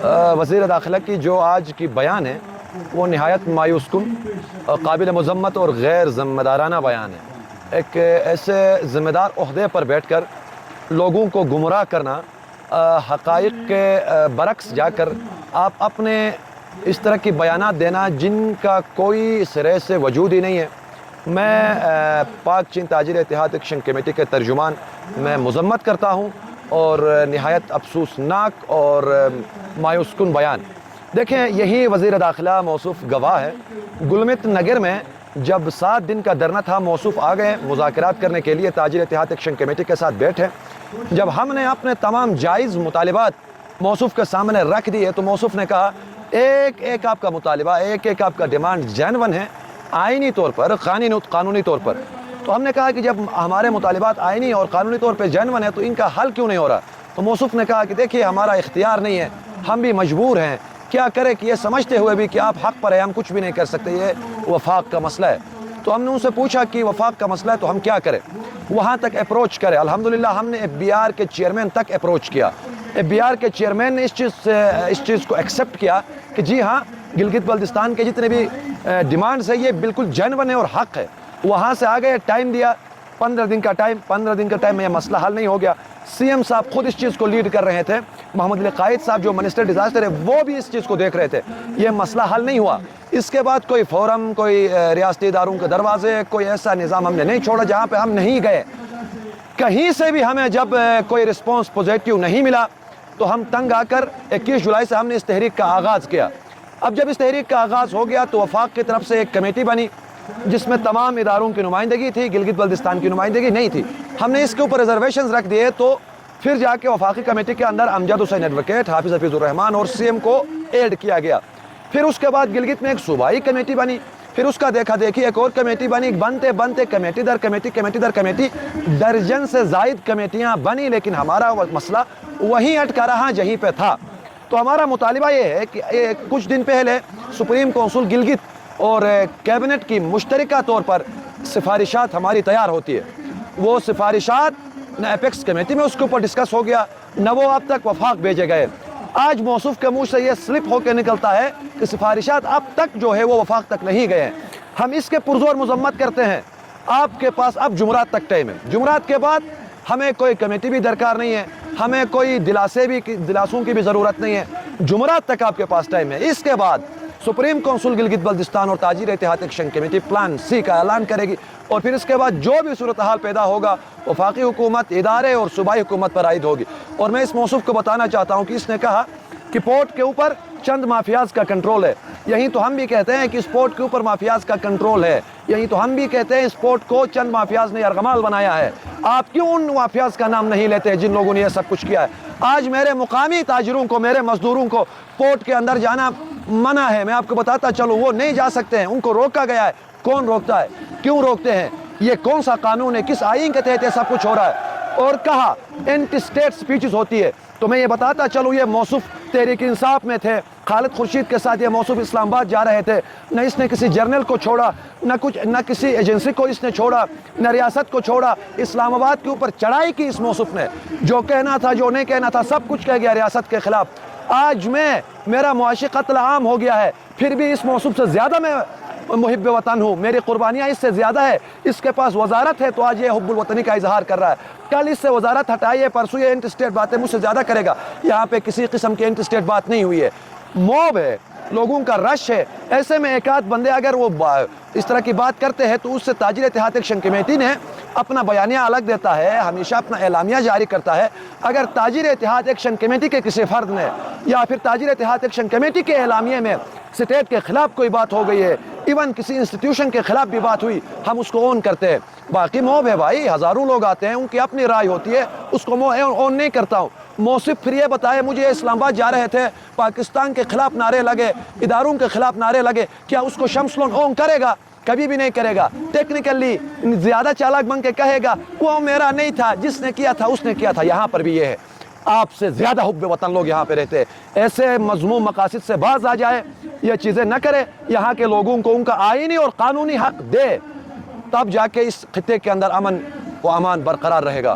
وزیر داخلہ کی جو آج کی بیان ہے وہ نہایت مایوس کن، قابل مذمت اور غیر ذمہ دارانہ بیان ہے۔ ایک ایسے ذمہ دار عہدے پر بیٹھ کر لوگوں کو گمراہ کرنا، حقائق کے برعکس جا کر آپ اپنے اس طرح کی بیانات دینا جن کا کوئی سرے سے وجود ہی نہیں ہے۔ میں پاک چین تاجر اتحاد ایکشن کمیٹی کے ترجمان میں مذمت کرتا ہوں اور نہایت افسوسناک اور مایوس کن بیان۔ دیکھیں، یہی وزیر داخلہ موصوف گواہ ہے۔ گلمت نگر میں جب 7 دن کا دھرنا تھا، موصوف آ گئے مذاکرات کرنے کے لیے، تاجر اتحاد ایکشن کمیٹی کے ساتھ بیٹھے۔ جب ہم نے اپنے تمام جائز مطالبات موصوف کے سامنے رکھ دیے تو موصوف نے کہا ایک ایک آپ کا مطالبہ، ایک ایک آپ کا ڈیمانڈ جینون ہے، آئینی طور پر، قانونی طور پر۔ تو ہم نے کہا کہ جب ہمارے مطالبات آئینی اور قانونی طور پہ جینون ہے تو ان کا حل کیوں نہیں ہو رہا؟ تو موصوف نے کہا کہ دیکھیے، ہمارا اختیار نہیں ہے، ہم بھی مجبور ہیں، کیا کرے کہ یہ سمجھتے ہوئے بھی کہ آپ حق پر ہیں، ہم کچھ بھی نہیں کر سکتے، یہ وفاق کا مسئلہ ہے۔ تو ہم نے ان سے پوچھا کہ وفاق کا مسئلہ ہے تو ہم کیا کریں، وہاں تک اپروچ کرے۔ الحمدللہ ہم نے FBR کے چیئرمین تک اپروچ کیا۔ FBR کے چیئرمین نے اس چیز کو ایکسیپٹ کیا کہ جی ہاں، گلگت بلتستان کے جتنے بھی ڈیمانڈز ہیں یہ بالکل جینون ہے اور حق ہے۔ وہاں سے آ گئے، ٹائم دیا، 15 دن کا ٹائم۔ 15 دن کا ٹائم میں یہ مسئلہ حل نہیں ہو گیا۔ CM صاحب خود اس چیز کو لیڈ کر رہے تھے، محمد علی قائد صاحب جو منسٹر ڈیزاسٹر ہے وہ بھی اس چیز کو دیکھ رہے تھے، یہ مسئلہ حل نہیں ہوا۔ اس کے بعد کوئی فورم، کوئی ریاستی اداروں کے دروازے، کوئی ایسا نظام ہم نے نہیں چھوڑا جہاں پہ ہم نہیں گئے۔ کہیں سے بھی ہمیں جب کوئی رسپانس پوزیٹیو نہیں ملا تو ہم تنگ آ کر 21 جولائی سے ہم نے اس تحریک کا آغاز کیا۔ اب جب اس تحریک کا آغاز ہو گیا تو وفاق کی طرف سے ایک کمیٹی بنی جس میں تمام اداروں کی نمائندگی تھی، گلگت بلتستان کی نمائندگی نہیں تھی۔ ہم نے اس کے اوپر ریزرویشنز رکھ دیے تو پھر جا کے وفاقی کمیٹی کے اندر امجد حسین ایڈوکیٹ، حافظ حفیظ الرحمان اور CM کو ایڈ کیا گیا۔ پھر اس کے بعد گلگت میں ایک صوبائی کمیٹی بنی، پھر اس کا دیکھا دیکھی ایک اور کمیٹی بنی، بنتے کمیٹی در کمیٹی درجن سے زائد کمیٹیاں بنی، لیکن ہمارا مسئلہ وہیں اٹکا رہا جہیں پہ تھا۔ تو ہمارا مطالبہ یہ ہے کہ کچھ دن پہلے سپریم کونسل گلگت اور کیبنٹ کی مشترکہ طور پر سفارشات ہماری تیار ہوتی ہے، وہ سفارشات نہ اپیکس کمیٹی میں اس کے اوپر ڈسکس ہو گیا، نہ وہ اب تک وفاق بھیجے گئے۔ آج موصوف کے منہ سے یہ سلپ ہو کے نکلتا ہے کہ سفارشات اب تک جو ہے وہ وفاق تک نہیں گئے ہیں۔ ہم اس کے پرزور مذمت کرتے ہیں۔ آپ کے پاس اب جمعرات تک ٹائم ہے، جمعرات کے بعد ہمیں کوئی کمیٹی بھی درکار نہیں ہے، ہمیں کوئی دلاسوں کی بھی ضرورت نہیں ہے، جمعرات تک آپ کے پاس ٹائم ہے۔ اس کے بعد سپریم کونسل گلگت بلتستان اور تاجر اتحاد ایکشن کمیٹی پلان C کا اعلان کرے گی، اور پھر اس کے بعد جو بھی صورتحال پیدا ہوگا وفاقی حکومت، ادارے اور صوبائی حکومت پر عائد ہوگی۔ اور میں اس موصوف کو بتانا چاہتا ہوں کہ اس نے کہا کہ پورٹ کے اوپر چند مافیاز کا کنٹرول ہے، یہی تو ہم بھی کہتے ہیں کہ اس پورٹ کے اوپر مافیاز کا کنٹرول ہے، یہی تو ہم بھی کہتے ہیں اس پورٹ کو چند مافیاز نے یرغمال بنایا ہے۔ آپ کیوں ان مافیاز کا نام نہیں لیتے جن لوگوں نے یہ سب کچھ کیا ہے؟ آج میرے مقامی تاجروں کو، میرے مزدوروں کو پورٹ کے اندر جانا منع ہے، میں آپ کو بتاتا چلوں، وہ نہیں جا سکتے ہیں، ان کو روکا گیا ہے۔ کون روکتا ہے؟ کیوں روکتے ہیں؟ یہ کون سا قانون ہے؟ کس آئین کے تحت یہ سب کچھ ہو رہا ہے؟ اور کہا اینٹی اسٹیٹ سپیچز ہوتی ہے۔ تو میں یہ بتاتا چلوں، یہ موصوف تحریک انصاف میں تھے، خالد خورشید کے ساتھ یہ موصوف اسلام آباد جا رہے تھے، نہ اس نے کسی جرنل کو چھوڑا، نہ کسی ایجنسی کو اس نے چھوڑا، نہ ریاست کو چھوڑا۔ اسلام آباد کے اوپر چڑھائی کی اس موصوف نے، جو کہنا تھا، جو نہیں کہنا تھا، سب کچھ کہہ گیا ریاست کے خلاف۔ آج میرا معاشی قتل عام ہو گیا ہے، پھر بھی اس موصوف سے زیادہ میں محب وطن ہوں، میری قربانیاں اس سے زیادہ ہے۔ اس کے پاس وزارت ہے تو آج یہ حب الوطنی کا اظہار کر رہا ہے، کل اس سے وزارت ہٹائیے، پرسوں یہ اینٹی اسٹیٹ باتیں مجھ سے زیادہ کرے گا۔ یہاں پہ کسی قسم کی اینٹی اسٹیٹ بات نہیں ہوئی ہے، موب ہے، لوگوں کا رش ہے۔ ایسے میں ایک آدھ بندے اگر وہ اس طرح کی بات کرتے ہیں تو اس سے تاجر اتحاد ایکشن کمیٹی نے اپنا بیانیہ الگ دیتا ہے، ہمیشہ اپنا اعلامیہ جاری کرتا ہے۔ اگر تاجر اتحاد ایکشن کمیٹی کے کسی فرد نے یا پھر تاجر اتحاد ایکشن کمیٹی کے اعلامیے میں اسٹیٹ کے خلاف کوئی بات ہو گئی ہے، ایون کسی انسٹیٹیوشن کے خلاف بھی بات ہوئی، ہم اس کو اون کرتے ہیں۔ باقی موب ہے بھائی، ہزاروں لوگ آتے ہیں، ان کی اپنی رائے ہوتی ہے، اس کو میں اون نہیں کرتا ہوں۔ موصف پھر یہ بتائے مجھے، اسلام آباد جا رہے تھے، پاکستان کے خلاف نعرے لگے، اداروں کے خلاف نعرے لگے، کیا اس کو شمس لون اون کرے گا؟ کبھی بھی نہیں کرے گا۔ ٹیکنیکلی زیادہ چالاک بن کے کہے گا وہ میرا نہیں تھا، جس نے کیا تھا اس نے کیا تھا۔ یہاں پر بھی یہ ہے، آپ سے زیادہ حب وطن لوگ یہاں پہ رہتے ہیں۔ ایسے مذموم مقاصد سے باز آ جائے، یہ چیزیں نہ کرے، یہاں کے لوگوں کو ان کا آئینی اور قانونی حق دے، تب جا کے اس خطے کے اندر امن و امان برقرار رہے گا۔